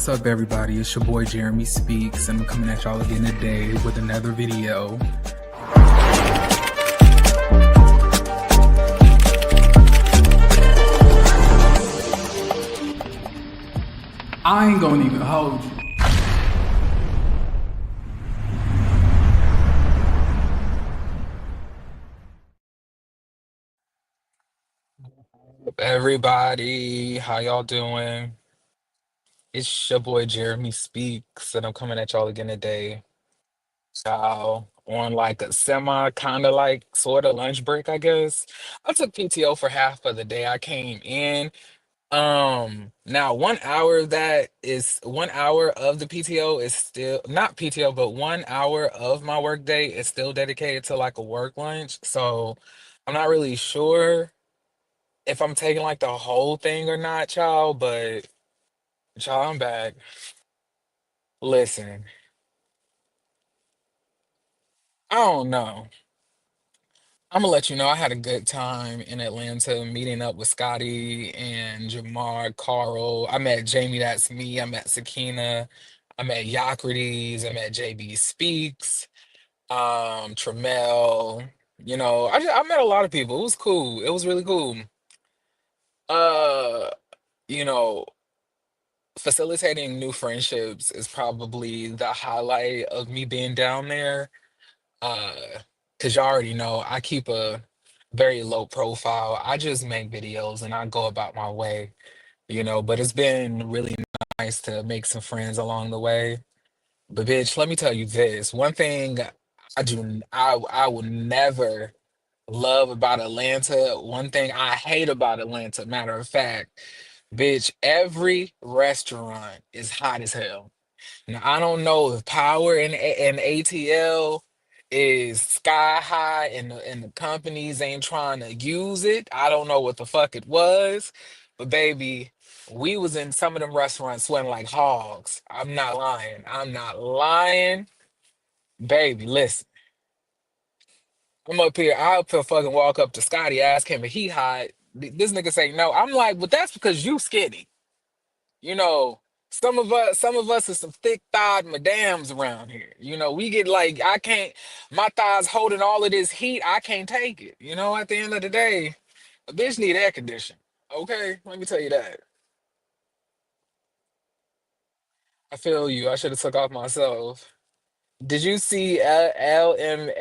What's up, everybody? It's your boy Jeremy Speaks, and I'm coming at y'all again today with another video. I ain't gonna even hold you. Everybody, how y'all doing? It's your boy Jeremy Speaks, and I'm coming at y'all again today. Ciao. On like a semi kind of like sort of lunch break, I guess. I took PTO for half of the day. I came in. Now 1 hour of that is 1 hour of the PTO is still not PTO, but 1 hour of my work day is still dedicated to like a work lunch. So I'm not really sure if I'm taking like the whole thing or not, child, but child, I'm back. Listen, I don't know. I'm gonna let you know I had a good time in Atlanta meeting up with Scotty and Jamar, Carl. I met Jamie, that's me. I met Sakina. I met Yocrates. I met JB Speaks, Tramel. I met a lot of people. It was cool. It was really cool. Uh, you know, Facilitating new friendships is probably the highlight of me being down there. Uh, because you already know I keep a very low profile. I just make videos and I go about my way, but it's been really nice to make some friends along the way. But bitch, let me tell you this. One thing I will never love about Atlanta, one thing I hate about Atlanta, matter of fact, bitch, every restaurant is hot as hell. Now, I don't know if power in ATL is sky high and the companies ain't trying to use it. I don't know what the fuck it was, but baby, we was in some of them restaurants sweating like hogs. I'm not lying. I'm not lying. Baby, listen. I'm up here. I'll fucking walk up to Scotty, ask him if he hot. This nigga say no. I'm like, but that's because you skinny. You know, some of us are some thick-thighed madams around here. We get like I can't my thighs holding all of this heat, I can't take it. At the end of the day, a bitch need air conditioning. Okay? Let me tell you that. I feel you. I should have took off myself. Did you see LMH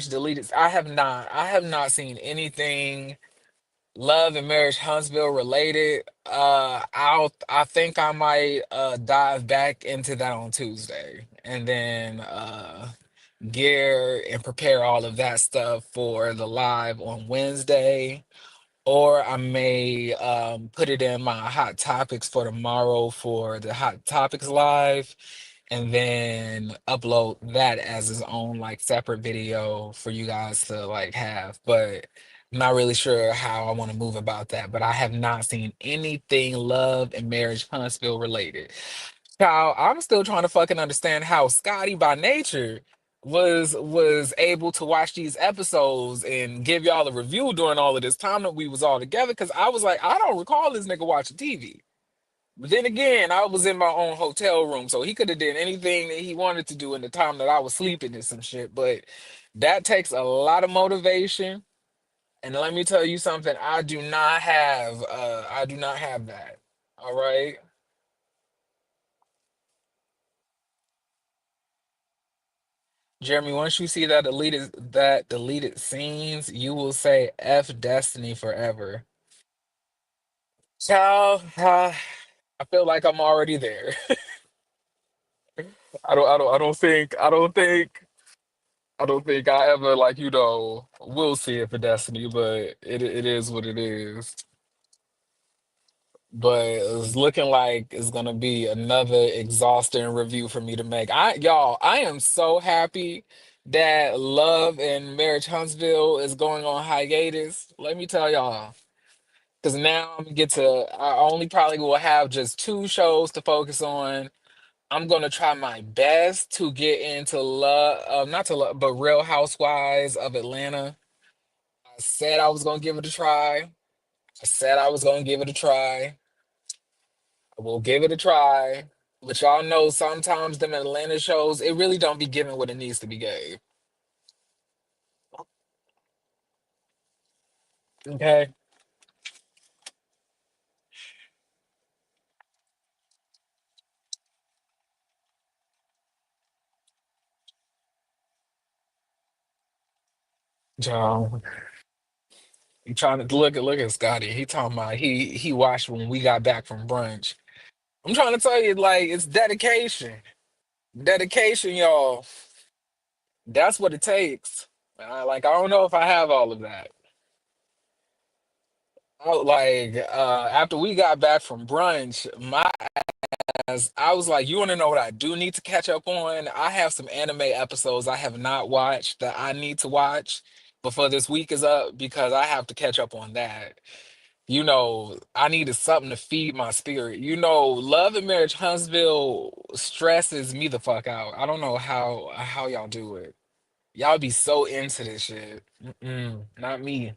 deleted? I have not seen anything Love and Marriage Huntsville related. I think I might dive back into that on Tuesday and then gear and prepare all of that stuff for the live on Wednesday. Or I may put it in my hot topics for tomorrow for the hot topics live and then upload that as its own like separate video for you guys to like have. But I'm not really sure how I want to move about that. But I have not seen anything love and marriage Huntsville related. Child, I'm still trying to fucking understand how Scotty by nature was able to watch these episodes and give y'all a review during all of this time that we was all together. Cause I was like, I don't recall this nigga watching TV. But then again, I was in my own hotel room, so he could have did anything that he wanted to do in the time that I was sleeping and some shit. But that takes a lot of motivation. And let me tell you something, I do not have that. All right. Jeremy, once you see that deleted scenes, you will say F Destiny forever. Child, I feel like I'm already there. I don't think I ever like, will see it for Destiny, but it is what it is. But it's looking like it's gonna be another exhausting review for me to make. I am so happy that Love and Marriage Huntsville is going on hiatus. Let me tell y'all. Because now I'm gonna I only probably will have just two shows to focus on. I'm gonna try my best to get into love, not to love, but Real Housewives of Atlanta. I said I was gonna give it a try. I said I was gonna give it a try. We'll give it a try. But y'all know sometimes them Atlanta shows, it really don't be giving what it needs to be gave. Okay. John, you trying to look at Scotty. He talking about he watched when we got back from brunch. I'm trying to tell you, like, it's dedication. Dedication, y'all. That's what it takes. Like, I don't know if I have all of that. After we got back from brunch, my ass, I was like, you want to know what I do need to catch up on? I have some anime episodes I have not watched that I need to watch before this week is up because I have to catch up on that. I needed something to feed my spirit. Love and Marriage Huntsville stresses me the fuck out. I don't know how y'all do it. Y'all be so into this shit. Not me.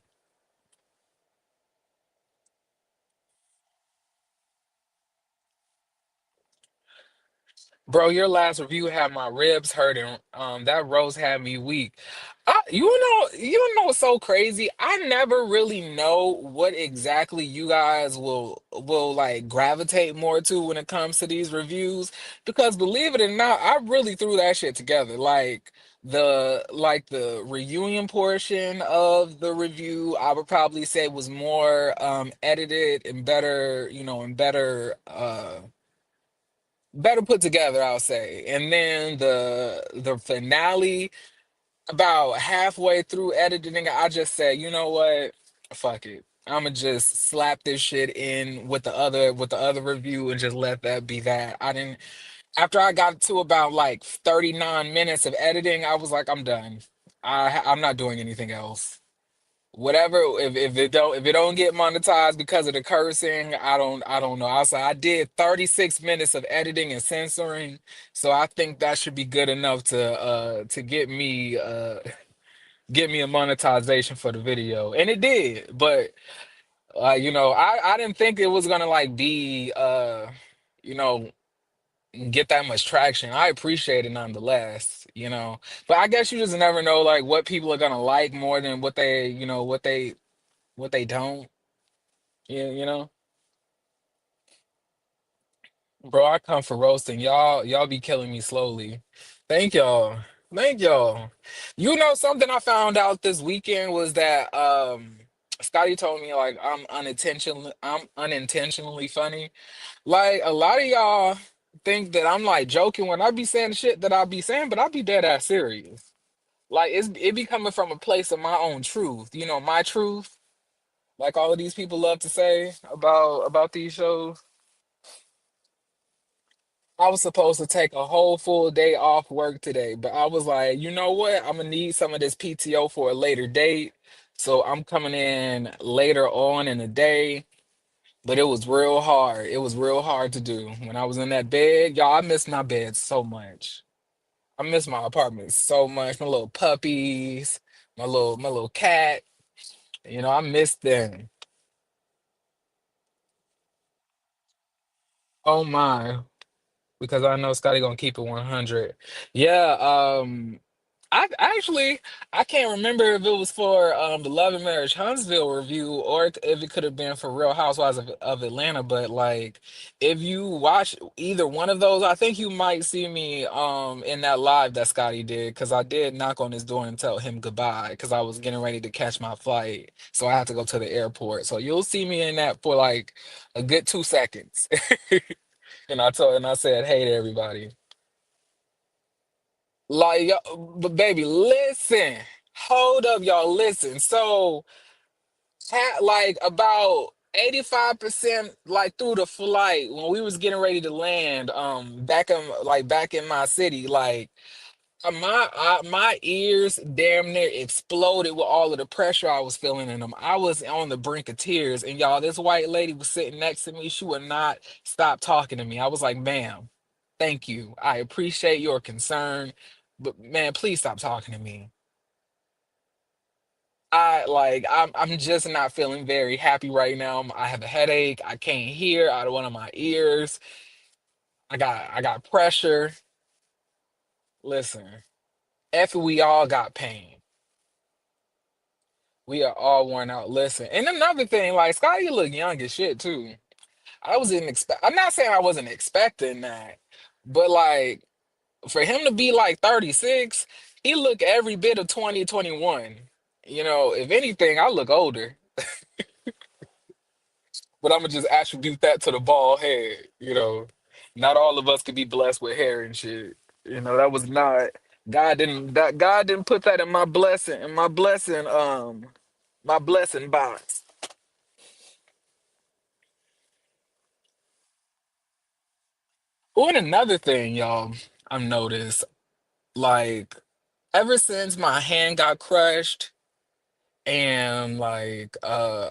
Bro, your last review had my ribs hurting. That rose had me weak. You know what's so crazy? I never really know what exactly you guys will like gravitate more to when it comes to these reviews. Because believe it or not, I really threw that shit together. Like the reunion portion of the review, I would probably say was more edited and better, and better put together, I'll say. And then the finale, about halfway through editing, I just said, you know what? Fuck it. I'ma just slap this shit in with the other review and just let that be that. I didn't After I got to about like 39 minutes of editing, I was like, I'm done. I'm not doing anything else. Whatever, if it don't get monetized because of the cursing, I don't know. I did 36 minutes of editing and censoring, so I think that should be good enough to get me a monetization for the video. And it did. But I didn't think it was gonna like be you know get that much traction. I appreciate it nonetheless. But I guess you just never know like what people are gonna like more than what they don't. Yeah, bro, I come for roasting. Y'all be killing me slowly. Thank y'all. Thank y'all. Something I found out this weekend was that Scotty told me like I'm unintentionally funny. Like a lot of y'all think that I'm like joking when I be saying the shit that I be saying, but I be dead ass serious. Like it be coming from a place of my own truth. My truth, like all of these people love to say about these shows. I was supposed to take a whole full day off work today, but I was like, you know what? I'm gonna need some of this PTO for a later date. So I'm coming in later on in the day, but it was real hard. It was real hard to do. When I was in that bed, y'all, I miss my bed so much. I miss my apartment so much. My little puppies, my little cat. I miss them. Oh my. Because I know Scotty gonna keep it 100. Yeah, I actually I can't remember if it was for the Love and Marriage Huntsville review or if it could have been for Real Housewives of Atlanta. But like, if you watch either one of those, I think you might see me in that live that Scotty did because I did knock on his door and tell him goodbye because I was getting ready to catch my flight, so I had to go to the airport. So you'll see me in that for like a good 2 seconds. And I said, hey to everybody. Like, but baby, listen. Hold up, y'all. Listen. So, like about 85% like through the flight when we was getting ready to land, back in my city, like my ears damn near exploded with all of the pressure I was feeling in them. I was on the brink of tears, and y'all, this white lady was sitting next to me. She would not stop talking to me. I was like, "Ma'am, thank you. I appreciate your concern, but man, please stop talking to me." I'm just not feeling very happy right now. I have a headache. I can't hear out of one of my ears. I got pressure. Listen, F we all got pain. We are all worn out. Listen, and another thing, like Scotty look young as shit too. I wasn't expect. I'm not saying I wasn't expecting that, but like for him to be like 36, he look every bit of 2021. You know, if anything, I look older. But I'm gonna just attribute that to the bald head. You know, not all of us could be blessed with hair and shit. You know, that was not God didn't put that in my blessing box. Oh, and another thing, y'all, I've noticed, like, ever since my hand got crushed and I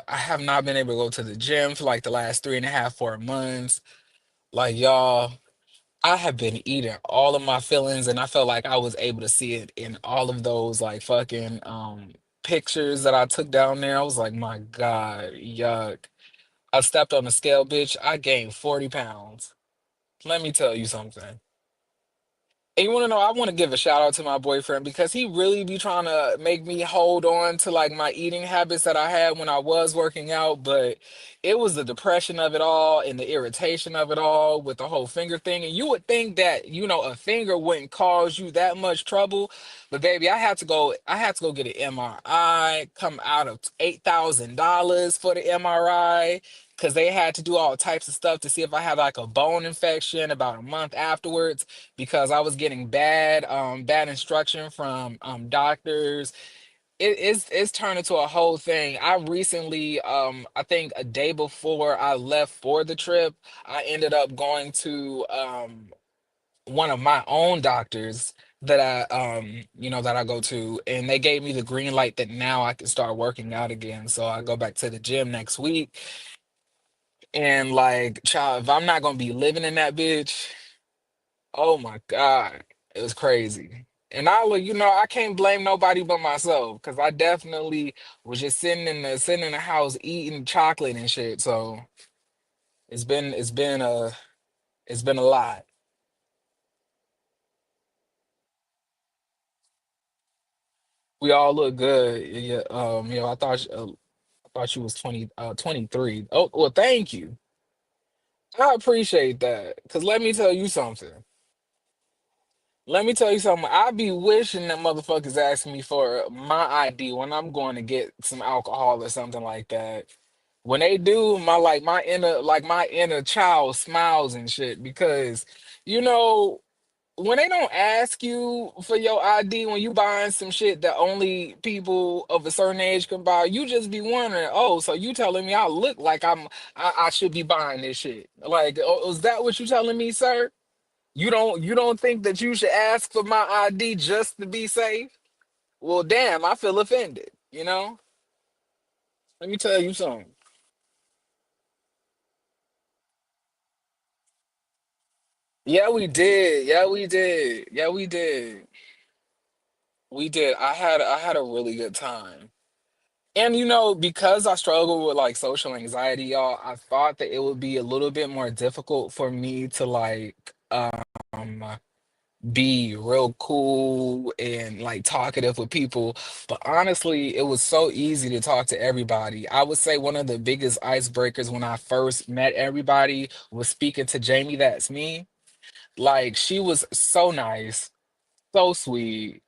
have not been able to go to the gym for like the last 3.5, 4 months. Like, y'all, I have been eating all of my feelings, and I felt like I was able to see it in all of those like fucking pictures that I took down there. I was like, my God, yuck. I stepped on the scale, bitch. I gained 40 pounds. Let me tell you something. And you want to know, I want to give a shout out to my boyfriend because he really be trying to make me hold on to like my eating habits that I had when I was working out. But it was the depression of it all and the irritation of it all with the whole finger thing. And you would think that, a finger wouldn't cause you that much trouble. But baby, I had to go get an MRI, come out of $8,000 for the MRI because they had to do all types of stuff to see if I had like a bone infection about a month afterwards because I was getting bad instruction from doctors. It's turned into a whole thing. I recently, I think a day before I left for the trip, I ended up going to one of my own doctors that I go to, and they gave me the green light that now I can start working out again. So I go back to the gym next week, and like, child, if I'm not gonna be living in that bitch. Oh my God. It was crazy. And I can't blame nobody but myself because I definitely was just sitting in the house eating chocolate and shit. So it's been a lot. We all look good. Yeah, I thought you was 23. Oh, well, thank you. I appreciate that. Cause let me tell you something. I be wishing that motherfuckers ask me for my ID when I'm going to get some alcohol or something like that. When they do, my inner child smiles and shit because you know when they don't ask you for your ID when you buying some shit that only people of a certain age can buy, you just be wondering, oh, so you telling me I look like I should be buying this shit? Like, oh, is that what you telling me, sir? You don't think that you should ask for my ID just to be safe? Well, damn, I feel offended, you know? Let me tell you something. Yeah, we did. Yeah, we did. Yeah, we did. We did. I had a really good time. And because I struggle with like social anxiety, y'all, I thought that it would be a little bit more difficult for me to like be real cool and like talkative with people. But honestly, it was so easy to talk to everybody. I would say one of the biggest icebreakers when I first met everybody was speaking to Jamie, that's me. Like, she was so nice, so sweet.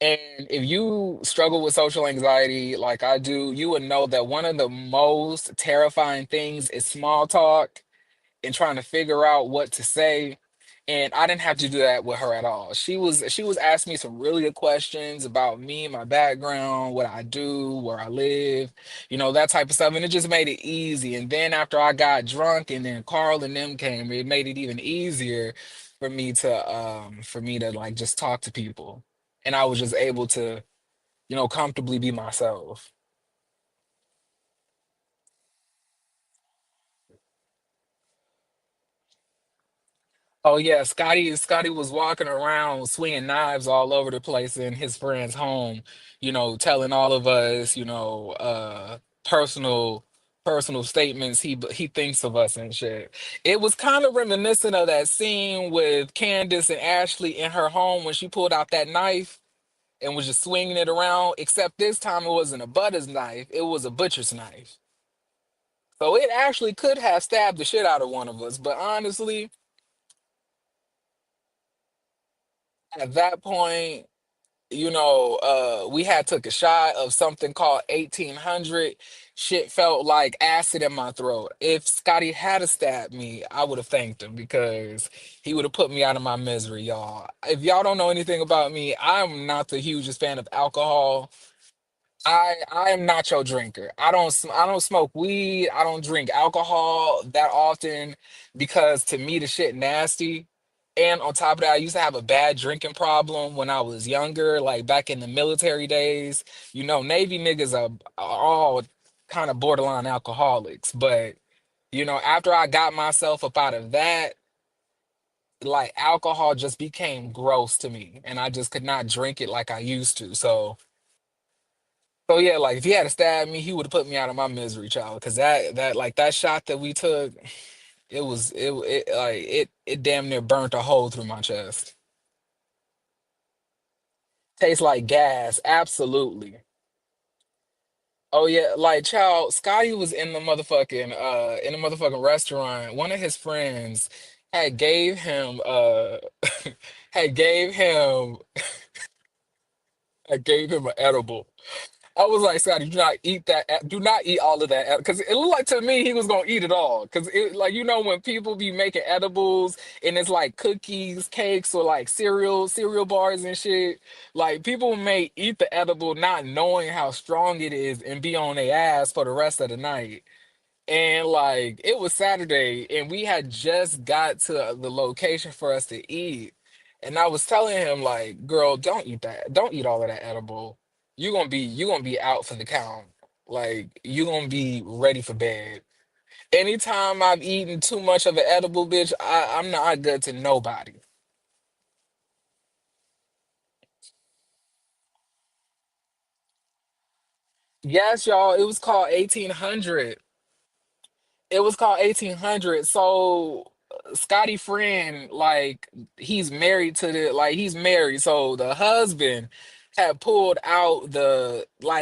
And if you struggle with social anxiety like I do, you would know that one of the most terrifying things is small talk and trying to figure out what to say. And I didn't have to do that with her at all. She was asking me some really good questions about me, my background, what I do, where I live, that type of stuff. And it just made it easy. And then after I got drunk and then Carl and them came, it made it even easier for me to like just talk to people. And I was just able to, comfortably be myself. Oh yeah, Scotty was walking around swinging knives all over the place in his friend's home, telling all of us, personal personal statements he thinks of us and shit. It was kind of reminiscent of that scene with Candace and Ashley in her home when she pulled out that knife and was just swinging it around, except this time it wasn't a butter's knife, it was a butcher's knife. So it actually could have stabbed the shit out of one of us, but honestly, at that point, we had took a shot of something called 1800. Shit felt like acid in my throat. If Scotty had stabbed me, I would have thanked him because he would have put me out of my misery, y'all. If y'all don't know anything about me, I'm not the hugest fan of alcohol. I am not your drinker. I don't smoke weed. I don't drink alcohol that often because to me the shit nasty. And on top of that, I used to have a bad drinking problem when I was younger, like back in the military days. Navy niggas are all kind of borderline alcoholics. But after I got myself up out of that, like alcohol just became gross to me, and I just could not drink it like I used to. So yeah, like if he had stabbed me, he would have put me out of my misery, child. Cause that like that shot that we took, it damn near burnt a hole through my chest. Tastes like gas, absolutely. Oh yeah, like child, Scotty was in the motherfucking restaurant. One of his friends had gave him had gave him had gave him an edible. I was like, Scotty, do not eat that. Do not eat all of that because it looked like to me he was gonna eat it all. Because it, like when people be making edibles and it's like cookies, cakes, or like cereal bars and shit. Like people may eat the edible not knowing how strong it is and be on their ass for the rest of the night. And like it was Saturday, and we had just got to the location for us to eat. And I was telling him, like, girl, don't eat that. Don't eat all of that edible. You gonna be out for the count. Like, you gonna be ready for bed. Anytime I've eaten too much of an edible, bitch, I'm not good to nobody. Yes, y'all, it was called 1800. It was called 1800. So Scotty friend, like he's married. So the husband had pulled out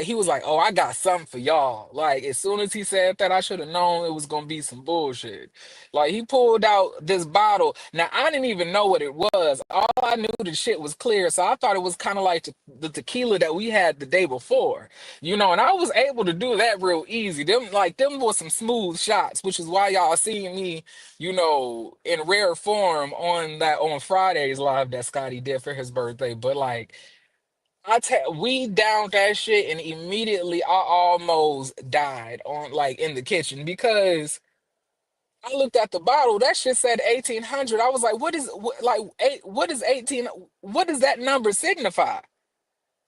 he was like, "Oh, I got something for y'all." Like as soon as he said that, I should have known it was gonna be some bullshit. Like he pulled out this bottle. Now I didn't even know what it was. All I knew the shit was clear, so I thought it was kind of like the tequila that we had the day before. And I was able to do that real easy. Them was some smooth shots, which is why y'all seeing me, in rare form on Friday's live that Scotty did for his birthday. But like we downed that shit and immediately I almost died on like in the kitchen because I looked at the bottle. That shit said 1800. I was like, what is 18? What does that number signify?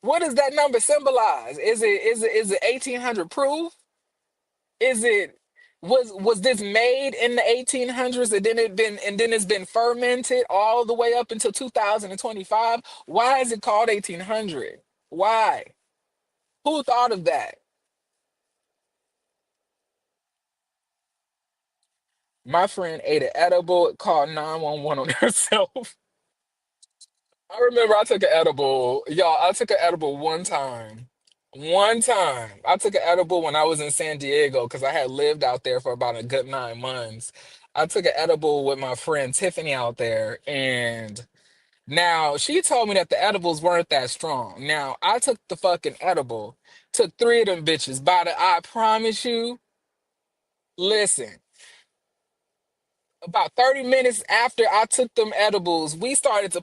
What does that number symbolize? Is it 1800 proof? Is it was this made in the 1800s and then it's been fermented all the way up until 2025? Why is it called 1800? Why? Who thought of that? My friend ate an edible, called 911 on herself. I remember I took an edible. Y'all, I took an edible one time. One time. I took an edible when I was in San Diego because I had lived out there for about a good 9 months. I took an edible with my friend Tiffany out there, and now she told me that the edibles weren't that strong. Now I took the fucking edible, took three of them bitches. I promise you, listen, about 30 minutes after I took them edibles, we started to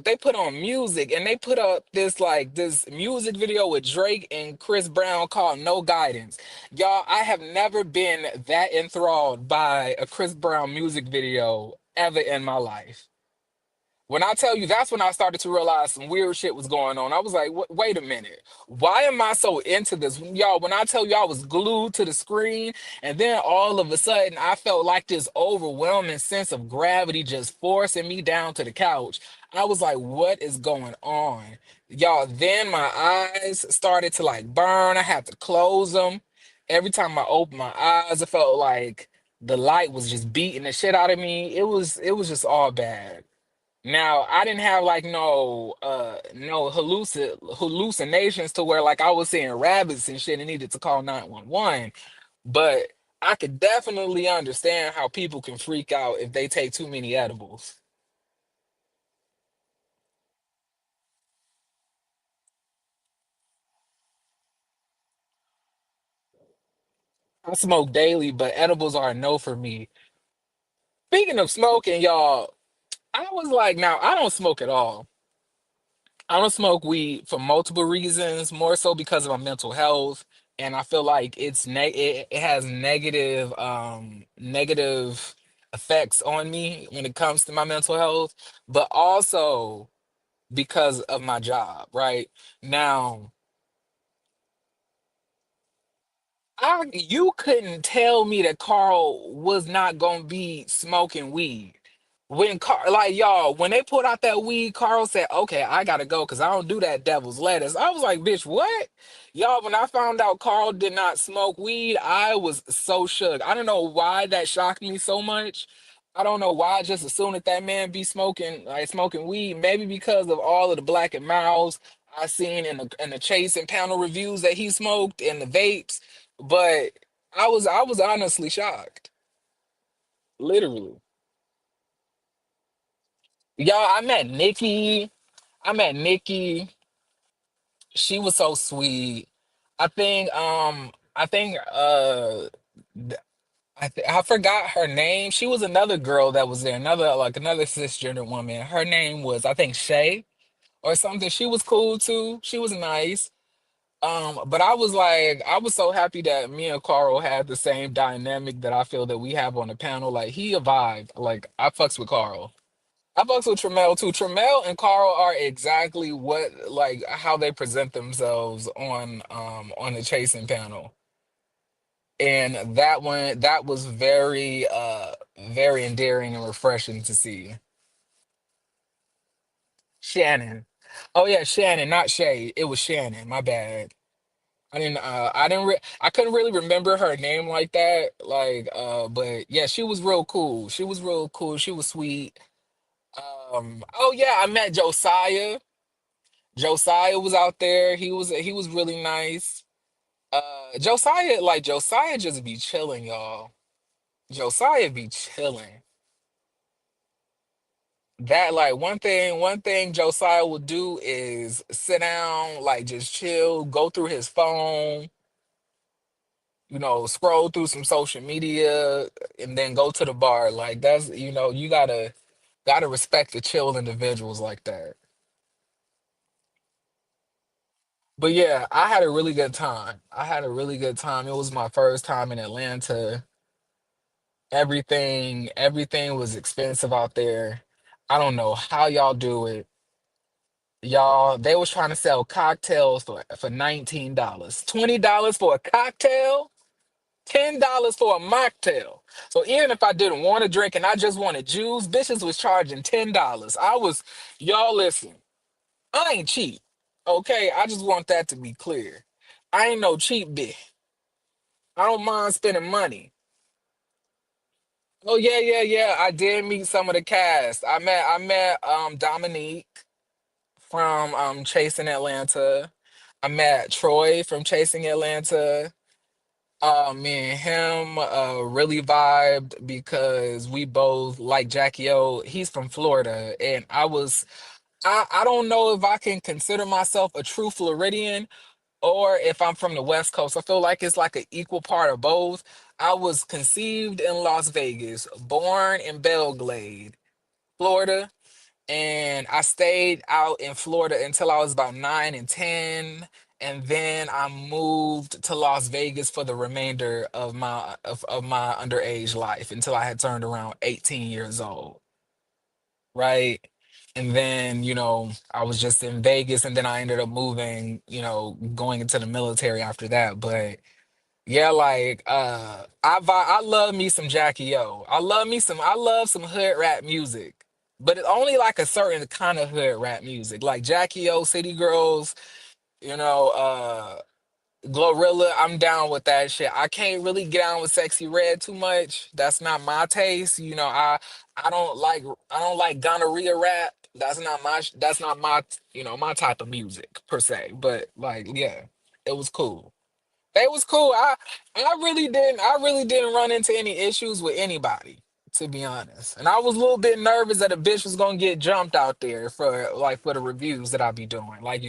they put on music and they put up this music video with Drake and Chris Brown called No Guidance. Y'all, I have never been that enthralled by a Chris Brown music video ever in my life. When I tell you, that's when I started to realize some weird shit was going on. I was like, wait a minute. Why am I so into this? Y'all, when I tell you I was glued to the screen, and then all of a sudden I felt like this overwhelming sense of gravity just forcing me down to the couch. I was like, what is going on? Y'all, then my eyes started to like burn. I had to close them. Every time I opened my eyes, it felt like the light was just beating the shit out of me. It was just all bad. Now, I didn't have like no hallucinations to where like I was seeing rabbits and shit and needed to call 911. But I could definitely understand how people can freak out if they take too many edibles. I smoke daily, but edibles are a no for me. Speaking of smoking, y'all, I was like, now I don't smoke at all. I don't smoke weed for multiple reasons, more so because of my mental health, and I feel like it has negative effects on me when it comes to my mental health, but also because of my job, right? Now, you couldn't tell me that Carl was not gonna be smoking weed. When Carl, like y'all, when they put out that weed, Carl said, "Okay, I gotta go because I don't do that devil's lettuce." I was like, "Bitch, what?" Y'all, when I found out Carl did not smoke weed, I was so shook. I don't know why that shocked me so much. I don't know why I just assumed that that man be smoking, like smoking weed. Maybe because of all of the black and miles I seen in the Chase and panel reviews that he smoked and the vapes. But I was honestly shocked, literally. Y'all, I met Nikki. She was so sweet. I think th- I forgot her name. She was another girl that was there, another cisgender woman. Her name was I think Shay or something. She was cool too. She was nice. But I was so happy that me and Carl had the same dynamic that I feel that we have on the panel. Like he a vibe. Like I fucks with Carl. I fucks with Tremel too. Tremel and Carl are exactly what like how they present themselves on the chasing panel. And that was very endearing and refreshing to see. Shannon. Oh yeah, Shannon, not Shay. It was Shannon. My bad. I couldn't really remember her name like that. But yeah, she was real cool. She was real cool. She was sweet. Oh yeah, I met Josiah. Josiah was out there. He was really nice. Josiah just be chilling, y'all. Josiah be chilling. That like one thing Josiah would do is sit down, like just chill, go through his phone, scroll through some social media, and then go to the bar. Like that's you gotta respect the chill individuals like that. But yeah, I had a really good time. I had a really good time. It was my first time in Atlanta. Everything was expensive out there. I don't know how y'all do it. Y'all, they was trying to sell cocktails for $19. $20 for a cocktail, $10 for a mocktail. So even if I didn't want to drink and I just wanted juice, bitches was charging $10. Y'all listen, I ain't cheap. Okay, I just want that to be clear. I ain't no cheap bitch. I don't mind spending money. Oh yeah, yeah, yeah. I did meet some of the cast. I met Dominique from Chasing Atlanta. I met Troy from Chasing Atlanta. Me and him really vibed because we both like Jackie O. He's from Florida, and I don't know if I can consider myself a true Floridian or if I'm from the West Coast. I feel like it's like an equal part of both. I was conceived in Las Vegas, born in Belglade, Florida, and I stayed out in Florida until I was about 9 and 10. And then I moved to Las Vegas for the remainder of my underage life until I had turned around 18 years old. Right. And then, I was just in Vegas and then I ended up moving, going into the military after that. But yeah, like I love me some Jackie O. I love some hood rap music. But it's only like a certain kind of hood rap music. Like Jackie O, City Girls, you know, Glorilla, I'm down with that shit. I can't really get down with Sexy Red too much. That's not my taste. I don't like gonorrhea rap. That's not my my type of music per se. But like yeah, it was cool. They was cool. I really didn't run into any issues with anybody, to be honest. And I was a little bit nervous that a bitch was gonna get jumped out there for the reviews that I be doing. Like,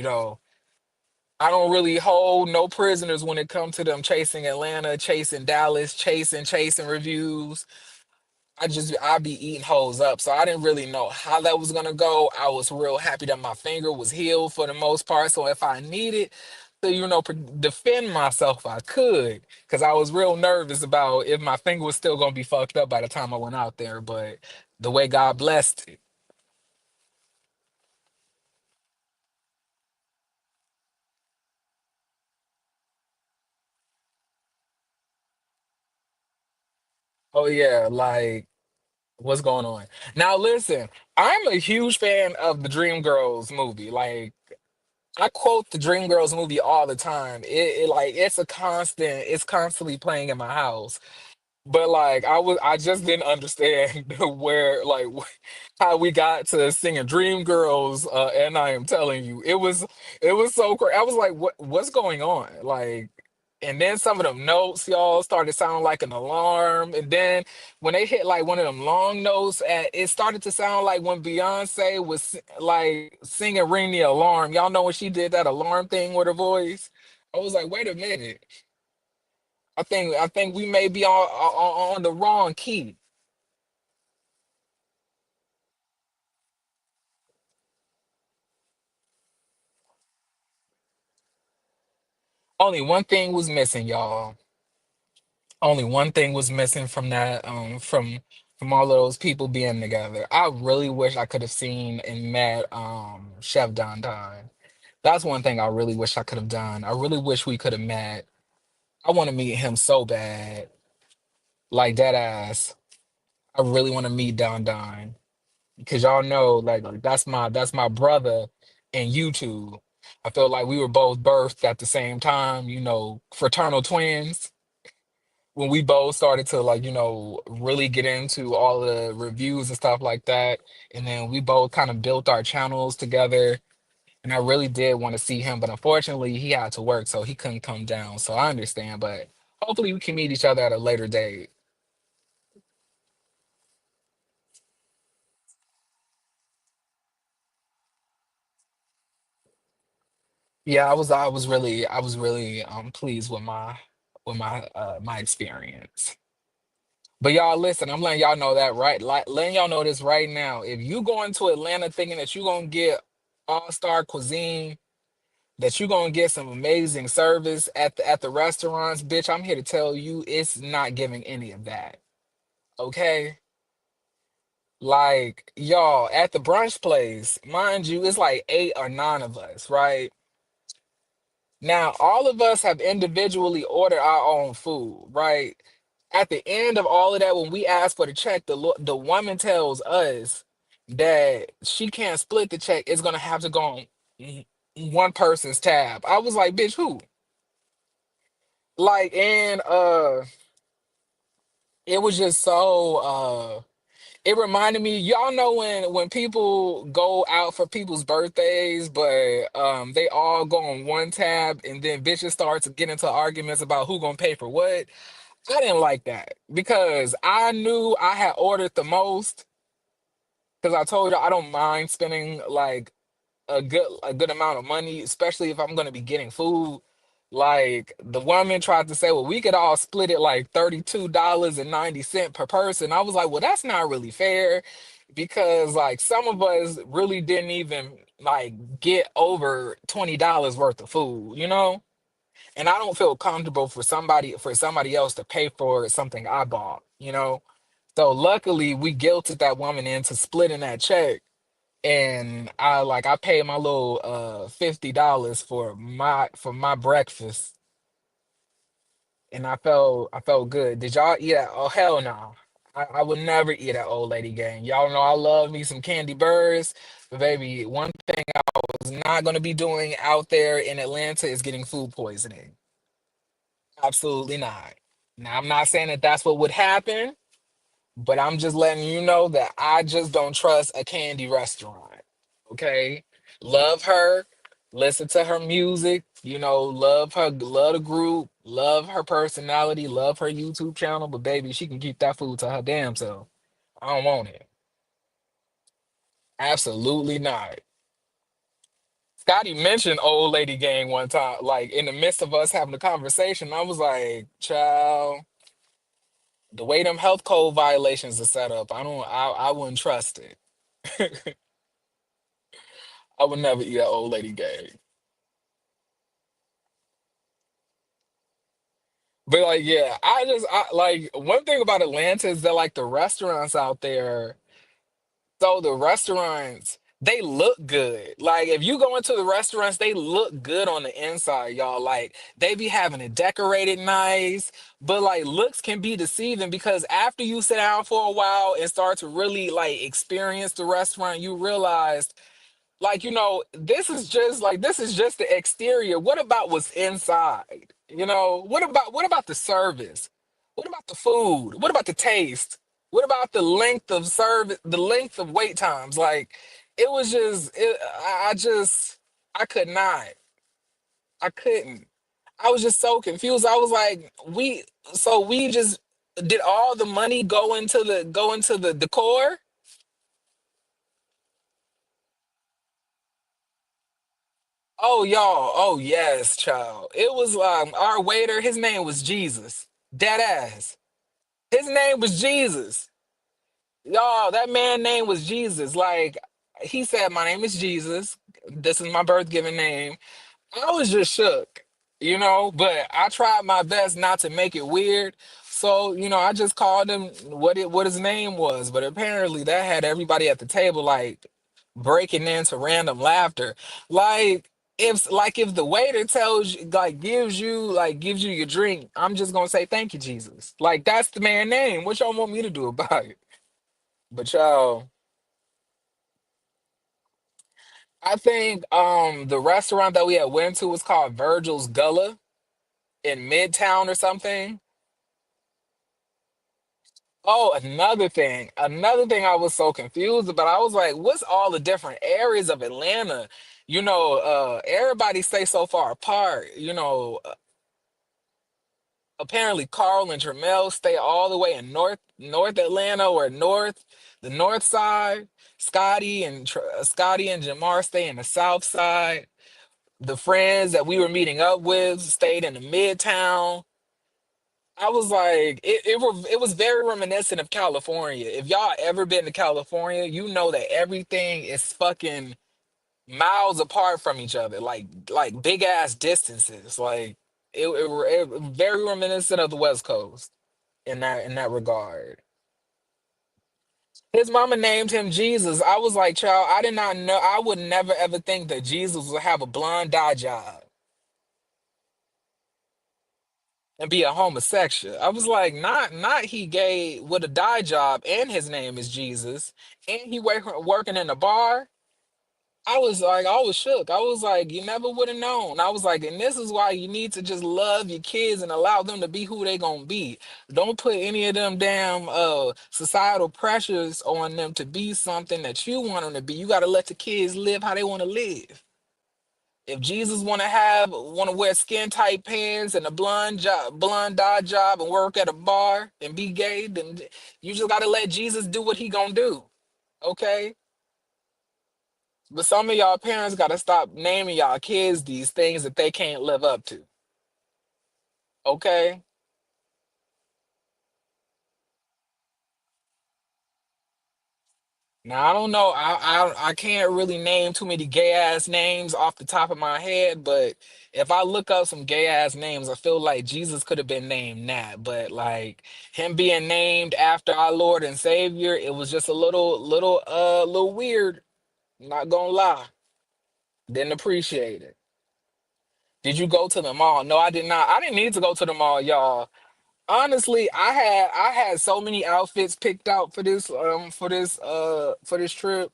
I don't really hold no prisoners when it comes to them chasing Atlanta, chasing Dallas, chasing reviews. I be eating hoes up. So I didn't really know how that was gonna go. I was real happy that my finger was healed for the most part. So if I needed to, defend myself, I could. Cause I was real nervous about if my finger was still gonna be fucked up by the time I went out there. But the way God blessed it. Oh yeah, like what's going on? Now listen, I'm a huge fan of the Dreamgirls movie. Like I quote the Dreamgirls movie all the time. It's constantly playing in my house. But like I just didn't understand where how we got to singing Dream Girls, and I am telling you, it was so crazy. I was like, what's going on? Like, and then some of them notes, y'all, started sounding like an alarm. And then when they hit like one of them long notes, it started to sound like when Beyonce was like singing "Ring the Alarm." Y'all know when she did that alarm thing with her voice. I was like, wait a minute. I think we may be on the wrong key. Only one thing was missing, y'all. Only one thing was missing from that from all of those people being together. I really wish I could have seen and met Chef Don Don. That's one thing I really wish I could have done. I really wish we could have met. I want to meet him so bad. Like dead ass. I really want to meet Don Don. Because y'all know like that's my brother in YouTube. I feel like we were both birthed at the same time, fraternal twins. When we both started to really get into all the reviews and stuff like that, and then we both kind of built our channels together. And I really did want to see him, but unfortunately he had to work, so he couldn't come down. So I understand, but hopefully we can meet each other at a later date. Yeah, I was really pleased with my experience. But y'all listen, I'm letting y'all know that right, like letting y'all know this right now. If you go into Atlanta thinking that you're gonna get all-star cuisine, that you're gonna get some amazing service at the restaurants, bitch, I'm here to tell you it's not giving any of that. Okay? Like, y'all, at the brunch place, mind you, it's like eight or nine of us, right? Now, all of us have individually ordered our own food, right? At the end of all of that, when we ask for the check, the woman tells us that she can't split the check. It's gonna have to go on one person's tab. I was like, bitch, who? Like, and it was just so it reminded me, y'all know when people go out for people's birthdays, but they all go on one tab and then bitches start to get into arguments about who gonna pay for what. I didn't like that because I knew I had ordered the most because I told you I don't mind spending like a good amount of money, especially if I'm gonna be getting food. Like the woman tried to say, well, we could all split it like $32.90 per person. I was like, well, that's not really fair because like some of us really didn't even like get over $20 worth of food, you know? And I don't feel comfortable for somebody else to pay for something I bought, you know? So luckily we guilted that woman into splitting that check. and I paid my little $50 for my breakfast, and I felt good. Did y'all eat at? Oh hell no. I would never eat at Old Lady Gang. Y'all know I love me some candy birds, but baby, one thing I was not gonna be doing out there in Atlanta is getting food poisoning. Absolutely not. Now I'm not saying that that's what would happen, but I'm just letting you know that I just don't trust a candy restaurant. Okay? Love her, listen to her music, love her, love the group, love her personality, love her YouTube channel, but baby, she can keep that food to her damn self. I don't want it. Absolutely not. Scotty mentioned Old Lady Gang one time, like in the midst of us having a conversation. I was like, child, the way them health code violations are set up, I wouldn't trust it. I would never eat at Old Lady Gang. But like, yeah, I like one thing about Atlanta is that like the restaurants out there, so the restaurants, they look good. Like if you go into the restaurants, they look good on the inside, y'all. Like they be having it decorated nice, but like looks can be deceiving because after you sit down for a while and start to really like experience the restaurant, you realize like this is just the exterior. What about what's inside? What about the service? What about the food? What about the taste? What about the length of service, the length of wait times? Like it was just I just I could not, I couldn't. I was just so confused. I was like, we just did all the money go into the decor? Oh, y'all. Oh, yes, child. It was our waiter. His name was Jesus. Dead ass. His name was Jesus. Y'all, that man name was Jesus. Like he said, my name is Jesus. This is my birth given name. I was just shook, but I tried my best not to make it weird. So, I just called him what his name was, but apparently that had everybody at the table like breaking into random laughter. Like if the waiter tells you gives you your drink, I'm just gonna say thank you, Jesus. Like that's the man name. What y'all want me to do about it? But y'all, I think the restaurant that we had went to was called Virgil's Gullah in Midtown or something. Oh, another thing I was so confused about. I was like, what's all the different areas of Atlanta? Everybody stay so far apart. Apparently Carl and Jermel stay all the way in North Atlanta or the north side. Scotty and Jamar stay in the south side. The friends that we were meeting up with stayed in the midtown. I was like, it was very reminiscent of California. If y'all ever been to California, you know that everything is fucking miles apart from each other, like big ass distances. Like it very reminiscent of the West Coast in that regard. His mama named him Jesus. I was like, child, I did not know. I would never ever think that Jesus would have a blonde dye job and be a homosexual. I was like, not he gay with a dye job and his name is Jesus and he working in a bar. I was shook. I was like, you never would have known. I was like, and this is why you need to just love your kids and allow them to be who they gonna be. Don't put any of them damn societal pressures on them to be something that you want them to be. You gotta let the kids live how they want to live. If Jesus want to wear skin tight pants and a blonde dye job and work at a bar and be gay, then you just gotta let Jesus do what he gonna do. Okay? But some of y'all parents gotta stop naming y'all kids these things that they can't live up to. Okay? Now I don't know. I can't really name too many gay ass names off the top of my head, but if I look up some gay ass names, I feel like Jesus could have been named that. But like him being named after our Lord and Savior, it was just a little weird. Not gonna lie, didn't appreciate it. Did you go to the mall? No, I did not. I didn't need to go to the mall, y'all. Honestly, I had so many outfits picked out for this trip.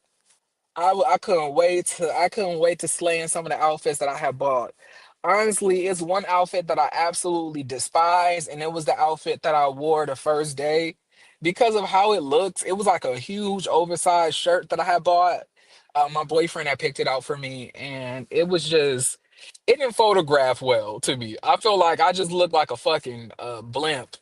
I couldn't wait to slay in some of the outfits that I had bought. Honestly, it's one outfit that I absolutely despise, and it was the outfit that I wore the first day because of how it looks. It was like a huge oversized shirt that I had bought. My boyfriend had picked it out for me, and it didn't photograph well to me. I feel like I just looked like a fucking blimp.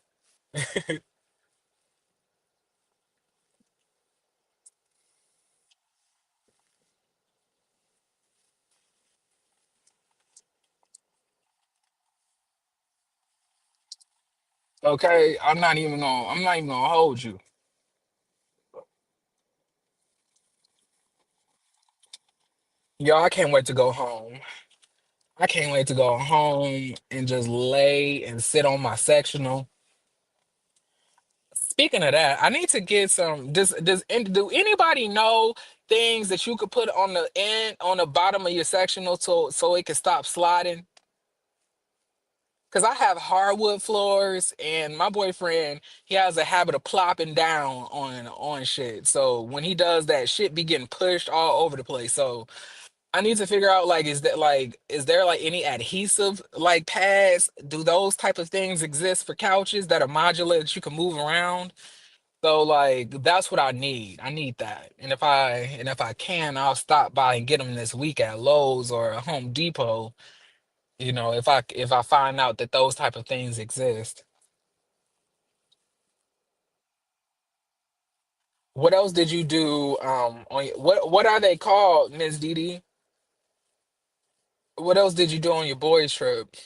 Okay, I'm not even gonna hold you. Y'all, I can't wait to go home. I can't wait to go home and just lay and sit on my sectional. Speaking of that, I need to get some. Do anybody know things that you could put on the end on the bottom of your sectional so it can stop sliding? Because I have hardwood floors, and my boyfriend he has a habit of plopping down on shit. So when he does that, shit be getting pushed all over the place. So I need to figure out is there like any adhesive like pads? Do those type of things exist for couches that are modular that you can move around? So like that's what I need. I need that. And if I can, I'll stop by and get them this week at Lowe's or Home Depot. You know, if I find out that those type of things exist. What else did you do? What are they called, Miss Didi? What else did you do on your boys trip?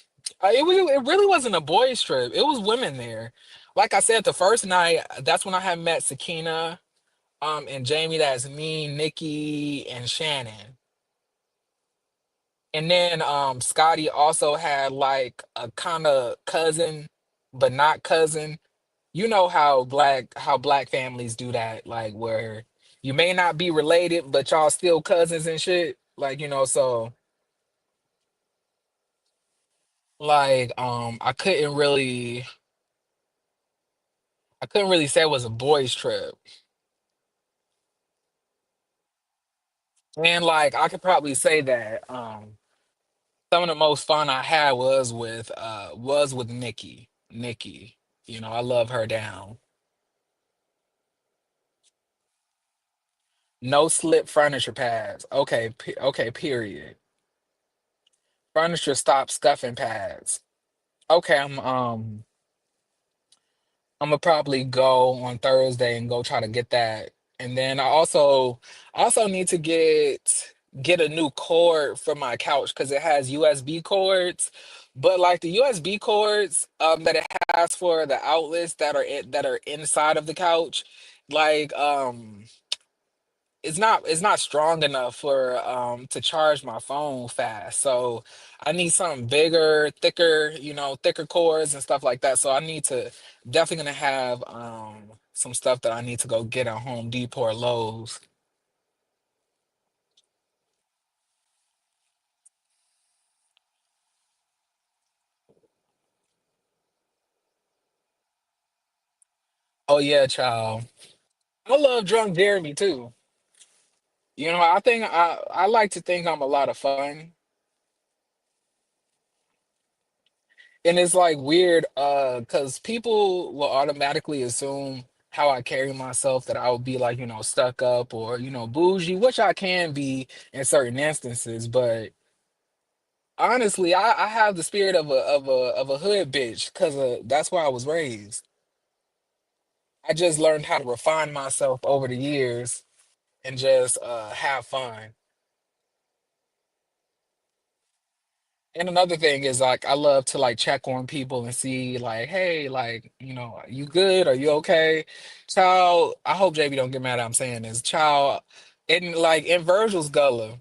It really wasn't a boys trip. It was women there. Like I said, the first night, that's when I had met Sakina, and Jamie. That's me, Nikki, and Shannon. And then Scotty also had like a kind of cousin, but not cousin. You know how black families do that, like where you may not be related, but y'all still cousins and shit. Like, so like I couldn't really say it was a boys trip. And like I could probably say that some of the most fun I had was with Nikki. Nikki. I love her down. No slip furniture pads. Okay, okay, period. Furniture stop scuffing pads. Okay, I'm gonna probably go on Thursday and go try to get that. And then I also need to get a new cord for my couch because it has USB cords. But like the USB cords that it has for the outlets that are inside of the couch, like it's not strong enough for to charge my phone fast. So I need something bigger, thicker, thicker cords and stuff like that. So I need to definitely gonna have some stuff that I need to go get at Home Depot or Lowe's. Oh yeah, child. I love drunk Jeremy too. I like to think I'm a lot of fun. And it's like weird, because people will automatically assume how I carry myself that I would be like, stuck up or, bougie, which I can be in certain instances, but honestly, I have the spirit of a hood bitch because that's where I was raised. I just learned how to refine myself over the years and just have fun. And another thing is like I love to like check on people and see like, hey, like, you good? Are you okay? Child, I hope JB don't get mad at I'm saying this. Child, in Virgil's Gullah,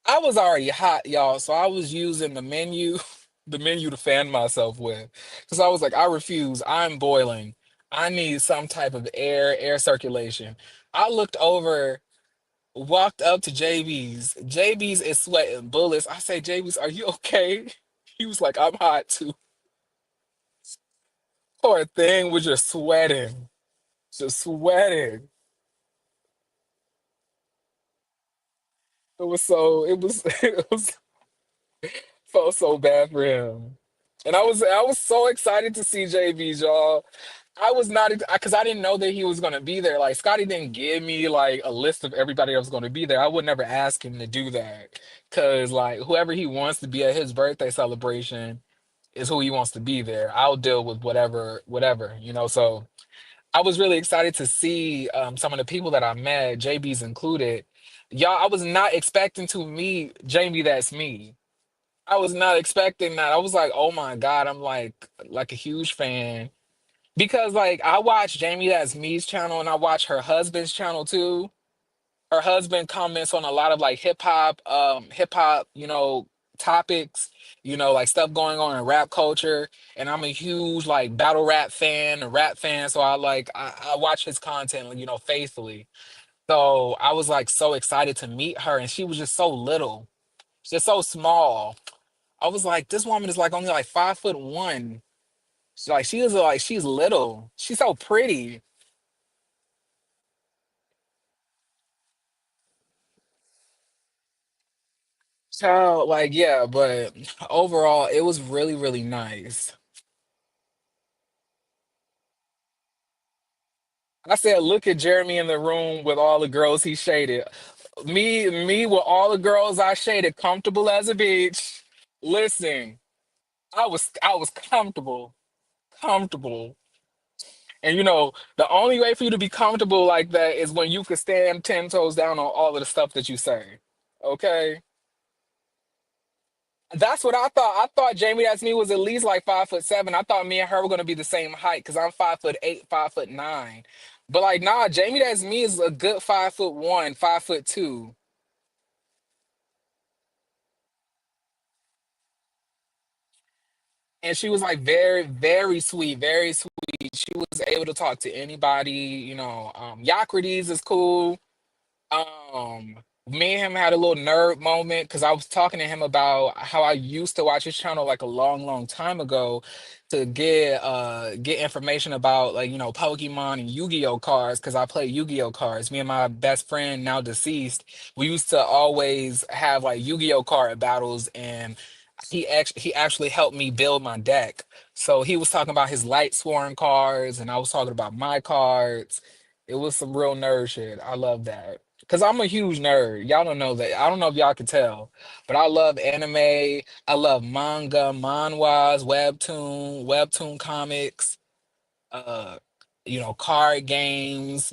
I was already hot, y'all. So I was using the menu, the menu to fan myself with. Because I was like, I refuse. I'm boiling. I need some type of air circulation. I looked over Walked up to JB's. JB's is sweating bullets. I say, JB's, are you okay? He was like, I'm hot too. Poor thing was just sweating. Just sweating. It was felt so bad for him. And I was so excited to see JB's, y'all. I was not because I didn't know that he was gonna be there. Like Scotty didn't give me like a list of everybody that was gonna be there. I would never ask him to do that. Cause like whoever he wants to be at his birthday celebration is who he wants to be there. I'll deal with whatever. So I was really excited to see some of the people that I met, JB's included. Y'all, I was not expecting to meet Jamie That's Me. I was not expecting that. I was like, oh my God, I'm like a huge fan. Because like I watch Jamie That's Me's channel and I watch her husband's channel too. Her husband comments on a lot of like hip hop, topics, like stuff going on in rap culture. And I'm a huge like battle rap fan, a rap fan. So I watch his content, faithfully. So I was like so excited to meet her and she was just so little. She's just so small. I was like, this woman is like only like 5'1". She's little. She's so pretty. Child, like, yeah, but overall, it was really, really nice. I said, look at Jeremy in the room with all the girls he shaded. Me with all the girls I shaded, comfortable as a bitch. Listen, I was comfortable, comfortable. And the only way for you to be comfortable like that is when you could stand 10 toes down on all of the stuff that you say. Okay? That's what I thought. I thought Jamie That's Me was at least like 5'7". I thought me and her were gonna be the same height because I'm 5'8", 5'9". But like, nah, Jamie That's Me is a good 5'1", 5'2". And she was like very, very sweet, very sweet. She was able to talk to anybody. Yocrates is cool. Um, Me and him had a little nerd moment because I was talking to him about how I used to watch his channel like a long, long time ago to get information about like Pokemon and Yu-Gi-Oh cards because I play Yu-Gi-Oh cards. Me and my best friend, now deceased, we used to always have like Yu-Gi-Oh card battles, and he actually helped me build my deck. So he was talking about his light sworn cards, and I was talking about my cards. It was some real nerd shit. I love that. Cause I'm a huge nerd. Y'all don't know that. I don't know if y'all can tell, but I love anime. I love manga, manhwas, webtoon comics, uh, card games,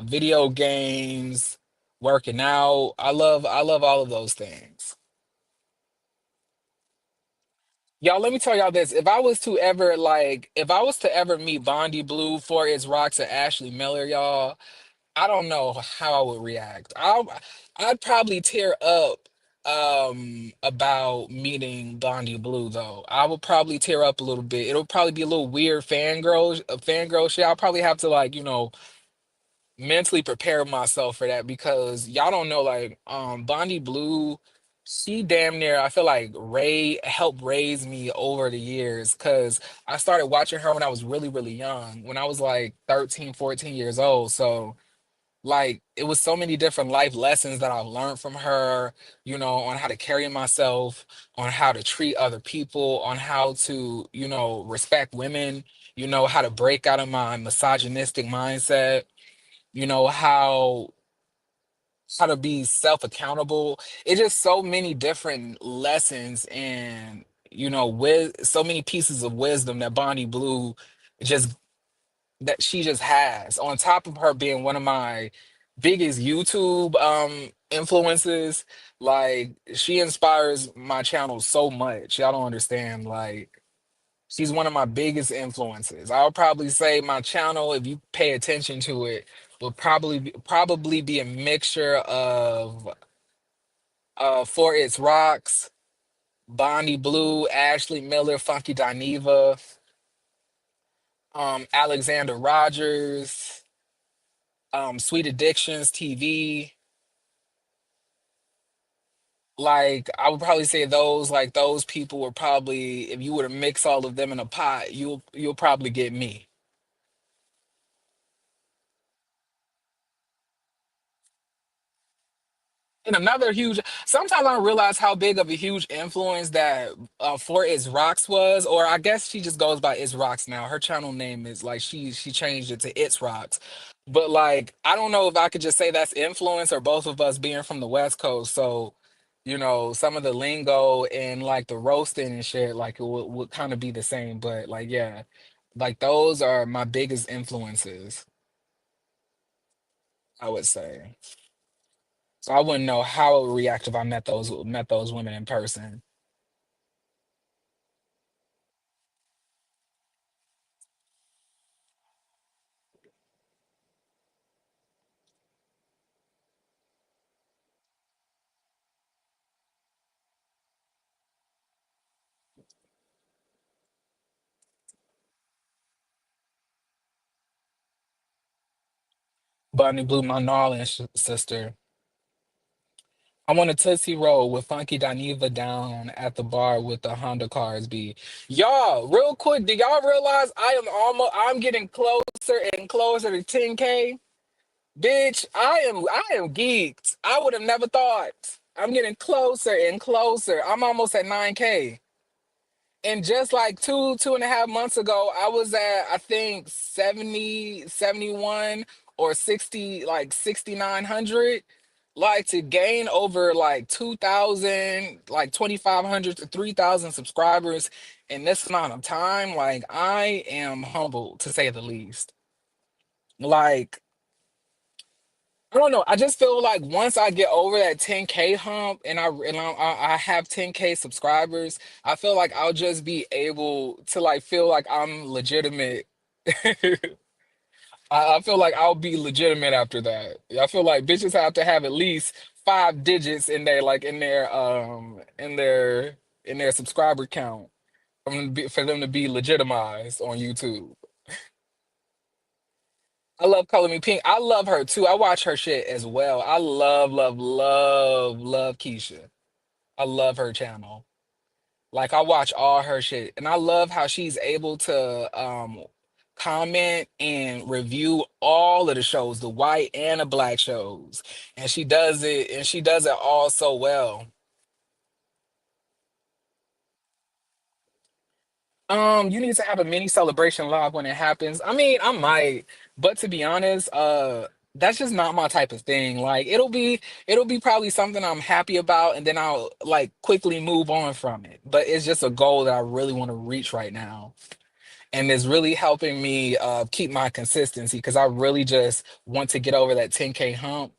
video games, working out. I love all of those things. Y'all, let me tell y'all this. If I was to ever meet Bondi Blue, For Its Rocks, or Ashley Miller, y'all, I don't know how I would react. I'd probably tear up about meeting Bondi Blue though. I would probably tear up a little bit. It'll probably be a little weird fangirl shit. I'll probably have to like, mentally prepare myself for that because y'all don't know like Bondi Blue, she damn near I feel like Ray helped raise me over the years because I started watching her when I was really, really young, when I was like 13, 14 years old. So like it was so many different life lessons that I've learned from her, on how to carry myself, on how to treat other people, on how to, respect women, how to break out of my misogynistic mindset, how to be self-accountable. It's just so many different lessons and with so many pieces of wisdom that Bonnie Blue just that she just has, on top of her being one of my biggest YouTube influences. Like she inspires my channel so much. Y'all don't understand. Like she's one of my biggest influences. I'll probably say my channel, if you pay attention to it, will probably be a mixture of For Its Rocks, Bonnie Blue, Ashley Miller, Funky Dineva, Alexander Rogers, Sweet Addictions TV. Like I would probably say those like those people were probably if you were to mix all of them in a pot, you'll probably get me. And another huge, sometimes I don't realize how big of a huge influence that for It's Rocks was, or I guess she just goes by It's Rocks now. Her channel name is like she changed it to It's Rocks. But like I don't know if I could just say that's influence or both of us being from the West Coast. So, some of the lingo and like the roasting and shit, like it would kind of be the same. But like yeah, like those are my biggest influences, I would say. So I wouldn't know how I would react if I met those women in person. Bunny blew my gnarly sister. I want a Tootsie Roll with Funky Dineva down at the bar with the Honda cars be. Y'all, real quick, do y'all realize I'm getting closer and closer to 10K? Bitch, I am geeked. I would have never thought. I'm getting closer and closer. I'm almost at 9K. And just like 2.5 months ago, I was at I think 70, 71 or 60, like 6,900. Like to gain over like 2,000, like 2,500 to 3,000 subscribers in this amount of time, like I am humbled to say the least. Like I don't know. I just feel like once I get over that 10K hump and I have 10K subscribers, I feel like I'll just be able to like feel like I'm legitimate. I feel like I'll be legitimate after that. I feel like bitches have to have at least 5 digits in their like in their subscriber count for them to be legitimized on YouTube. I love Color Me Pink. I love her too. I watch her shit as well. I love, love, love, love Keisha. I love her channel. Like I watch all her shit. And I love how she's able to comment and review all of the shows, the white and the black shows. And she does it all so well. You need to have a mini celebration live when it happens. I mean, I might, but to be honest, that's just not my type of thing. Like it'll be probably something I'm happy about, and then I'll like quickly move on from it. But it's just a goal that I really want to reach right now. And it's really helping me keep my consistency because I really just want to get over that 10K hump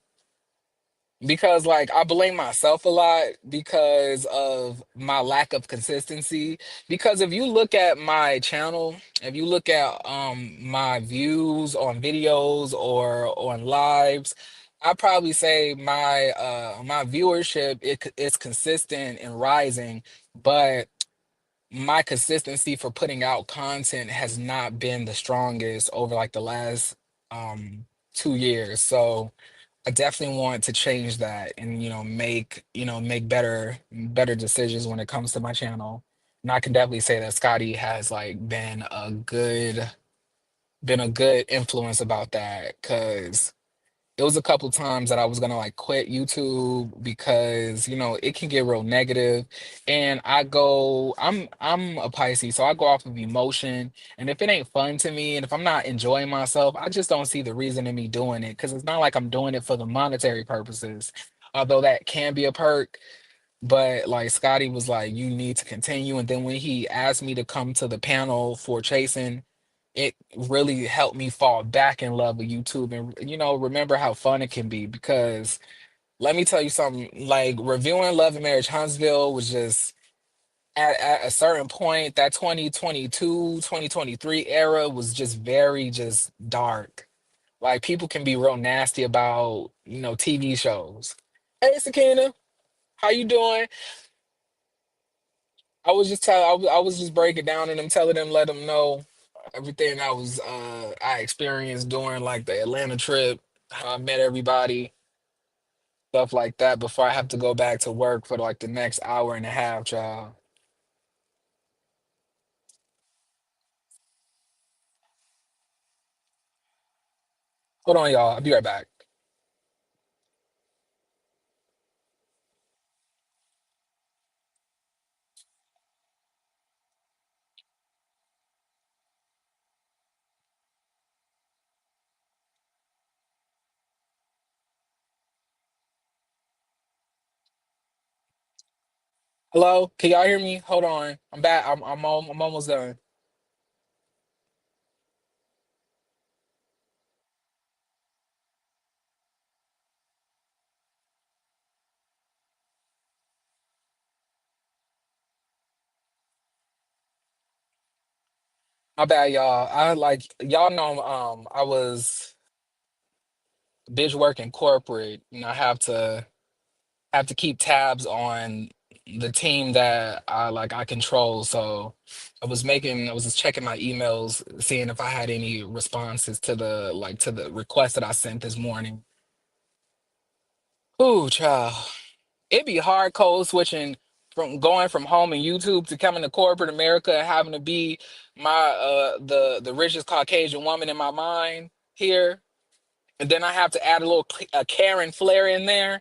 because like I blame myself a lot because of my lack of consistency. Because if you look at my channel, if you look at my views on videos or on lives, I probably say my viewership is consistent and rising, but my consistency for putting out content has not been the strongest over like the last 2 years. So I definitely want to change that and make better decisions when it comes to my channel. And I can definitely say that Scotty has like been a good influence about that because it was a couple times that I was gonna like quit YouTube because it can get real negative, and I'm a Pisces, so I go off of emotion, and if it ain't fun to me, and if I'm not enjoying myself, I just don't see the reason in me doing it because it's not like I'm doing it for the monetary purposes, although that can be a perk. But like Scotty was like, you need to continue. And then when he asked me to come to the panel for chasing, it really helped me fall back in love with YouTube and remember how fun it can be. Because let me tell you something, like reviewing Love and Marriage Huntsville was just at a certain point, that 2022, 2023 era was just very just dark. Like people can be real nasty about, TV shows. Hey Sakina, how you doing? I was just breaking down and I'm telling them, let them know everything I experienced during like the Atlanta trip, how I met everybody. stuff like that before I have to go back to work for like the next hour and a half, child. Hold on, y'all. I'll be right back. Hello? Can y'all hear me? Hold on. I'm back. I'm almost done. My bad, y'all. I like y'all know I was bitch working corporate and I have to keep tabs on the team that I control. So I was just checking my emails, seeing if I had any responses to the request that I sent this morning. Ooh, child. It'd be hard code switching from going from home and YouTube to coming to corporate America and having to be the richest Caucasian woman in my mind here. And then I have to add a Karen flair in there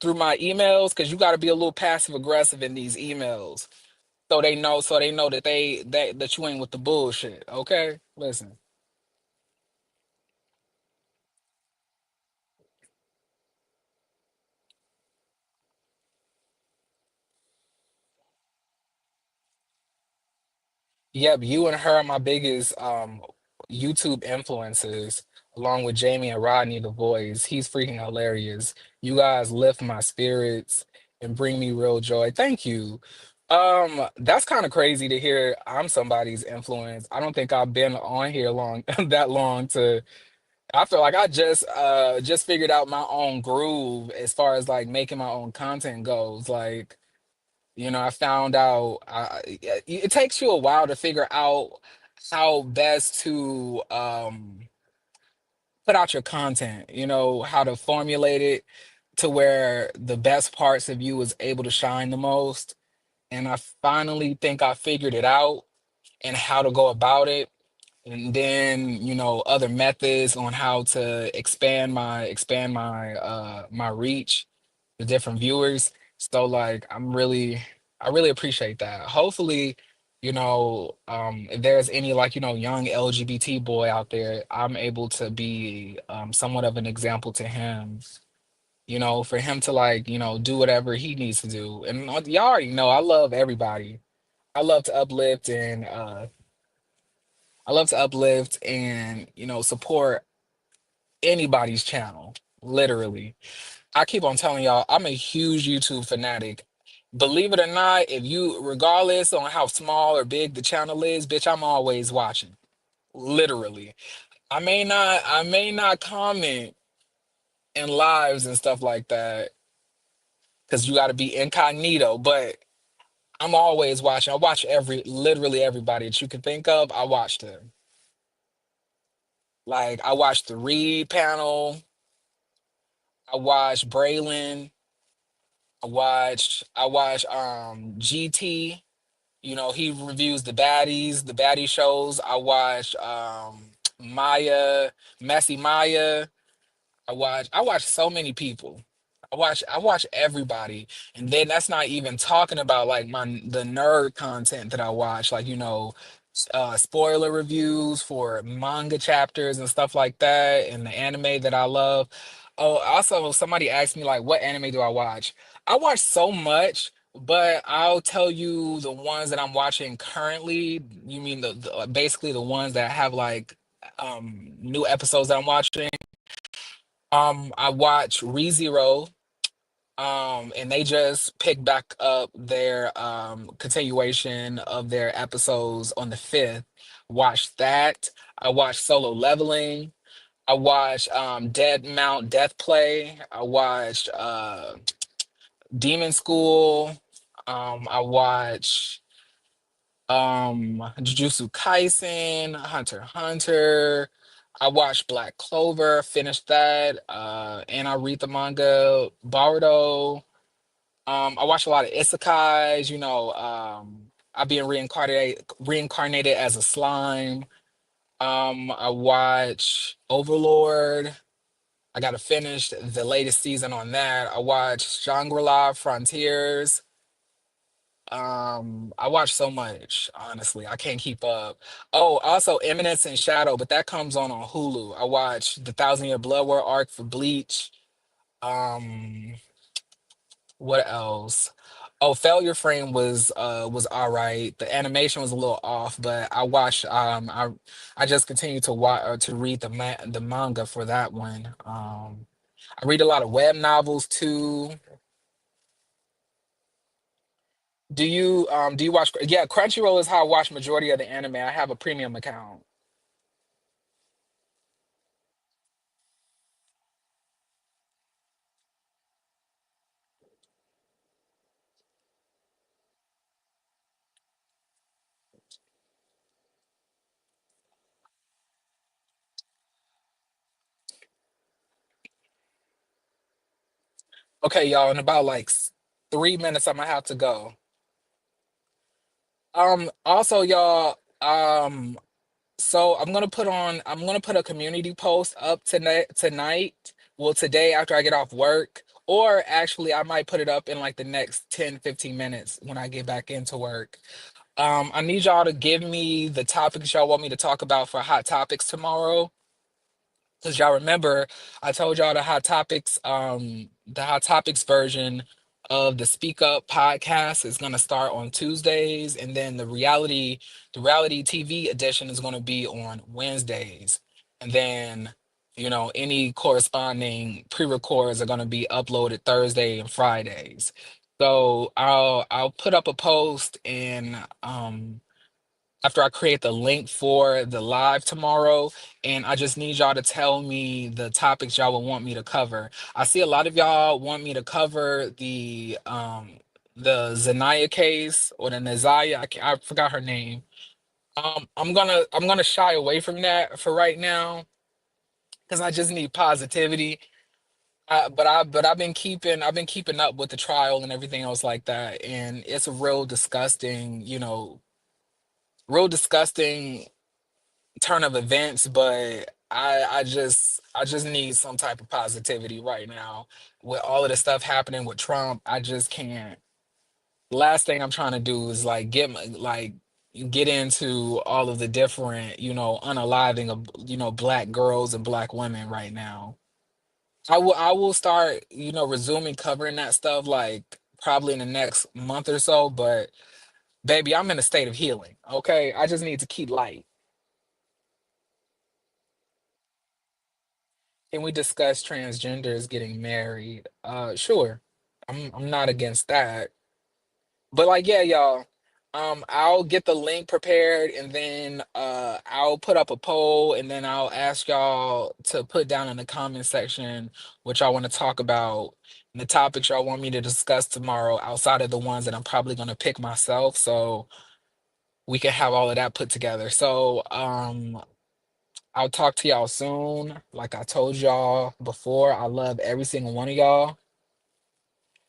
through my emails because you got to be a little passive aggressive in these emails so they know that that you ain't with the bullshit. Okay, listen. Yep, you and her are my biggest YouTube influences, along with Jamie and Rodney the voice. He's freaking hilarious. You guys lift my spirits and bring me real joy. Thank you. That's kind of crazy to hear I'm somebody's influence. I don't think I've been on here long that long to I feel like I just figured out my own groove as far as like making my own content goes. Like I found out it takes you a while to figure out how best to put out your content, how to formulate it to where the best parts of you is able to shine the most. And I finally think I figured it out and how to go about it. And then, other methods on how to expand my reach the different viewers. So like I really appreciate that. Hopefully, if there's any like, young LGBT boy out there, I'm able to be somewhat of an example to him, for him to like, do whatever he needs to do. And y'all already know I love everybody. I love to uplift and support anybody's channel, literally. I keep on telling y'all, I'm a huge YouTube fanatic. Believe it or not, if you, regardless on how small or big the channel is, bitch, I'm always watching. Literally. I may not comment in lives and stuff like that because you got to be incognito, but I'm always watching. I watch literally everybody that you can think of. I watch them. Like, I watched the Reed panel. I watched Braylon. I watched GT. He reviews the baddie shows. I watch Maya, Messy Maya. I watch so many people. I watch everybody. And then that's not even talking about like the nerd content that I watch, like spoiler reviews for manga chapters and stuff like that, and the anime that I love. Oh, also somebody asked me like what anime do I watch? I watch so much, but I'll tell you the ones that I'm watching currently. You mean basically the ones that have like new episodes that I'm watching. I watch ReZero, and they just picked back up their continuation of their episodes on the 5th. Watched that. I watched Solo Leveling. I watched Dead Mount Death Play. I watched Demon School. I watched Jujutsu Kaisen, Hunter x Hunter. I watched Black Clover, finished that, and I read the manga Boruto. I watch a lot of isekais, I've been reincarnated as a slime. I watch Overlord. I gotta finish the latest season on that. I watched Shangri-La Frontiers. I watch so much, honestly. I can't keep up. Oh, also Eminence and Shadow, but that comes on Hulu. I watched the Thousand Year Blood War arc for Bleach. Um, what else? Oh, Failure Frame was all right. The animation was a little off, but I just continue to read the manga for that one. I read a lot of web novels too. Do you watch, yeah, Crunchyroll is how I watch majority of the anime. I have a premium account. Okay, y'all, in about like 3 minutes I'm gonna have to go. Also, y'all, so I'm gonna put a community post up tonight. Well, today after I get off work. Or actually I might put it up in like the next 10-15 minutes when I get back into work. I need y'all to give me the topics y'all want me to talk about for hot topics tomorrow. Because y'all remember, I told y'all the Hot Topics version of the Speak Up podcast is gonna start on Tuesdays, and then the reality TV edition is gonna be on Wednesdays. And then, any corresponding pre-records are gonna be uploaded Thursday and Fridays. So I'll put up a post and after I create the link for the live tomorrow, and I just need y'all to tell me the topics y'all would want me to cover. I see a lot of y'all want me to cover the Zanaya case or the Nazaya. I forgot her name. I'm gonna shy away from that for right now because I just need positivity. But I've been keeping up with the trial and everything else like that, and it's a real disgusting turn of events, but I just need some type of positivity right now. With all of the stuff happening with Trump, I just can't. Last thing I'm trying to do is like get into all of the different, unaliving of, black girls and black women right now. I will start, resuming covering that stuff like probably in the next month or so, but baby, I'm in a state of healing. Okay. I just need to keep light. Can we discuss transgenders getting married? Sure. I'm not against that. But like, yeah, y'all. I'll get the link prepared and then I'll put up a poll and then I'll ask y'all to put down in the comment section what y'all want to talk about and the topics y'all want me to discuss tomorrow outside of the ones that I'm probably gonna pick myself. So we can have all of that put together. So I'll talk to y'all soon. Like I told y'all before, I love every single one of y'all.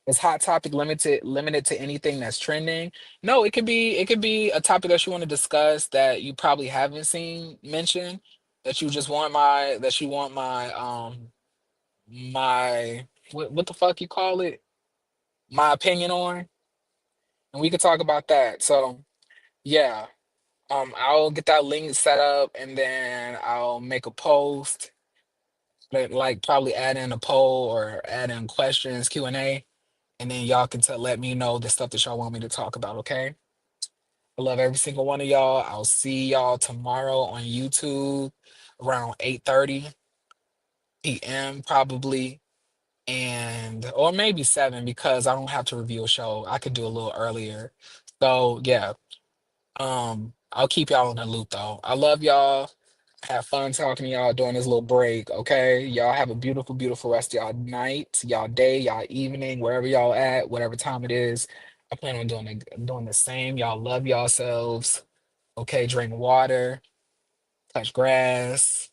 Is hot topic limited to anything that's trending? No, it could be a topic that you want to discuss that you probably haven't seen mentioned, that you want my what the fuck you call it? My opinion on, and we could talk about that. So yeah. I'll get that link set up and then I'll make a post like probably add in a poll or add in questions, Q&A, and then y'all can let me know the stuff that y'all want me to talk about, okay? I love every single one of y'all. I'll see y'all tomorrow on YouTube around 8:30 p.m. probably, and or maybe 7 because I don't have to review a show. I could do a little earlier. So yeah, I'll keep y'all in the loop though. I love y'all. Have fun talking to y'all during this little break, okay? Y'all have a beautiful, beautiful rest of y'all night, y'all day, y'all evening, wherever y'all at, whatever time it is. I plan on doing the same. Y'all love yourselves, okay? Drink water, touch grass,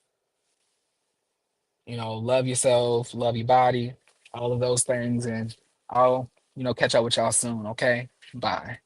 love yourself, love your body, all of those things. And I'll, catch up with y'all soon. Okay. Bye.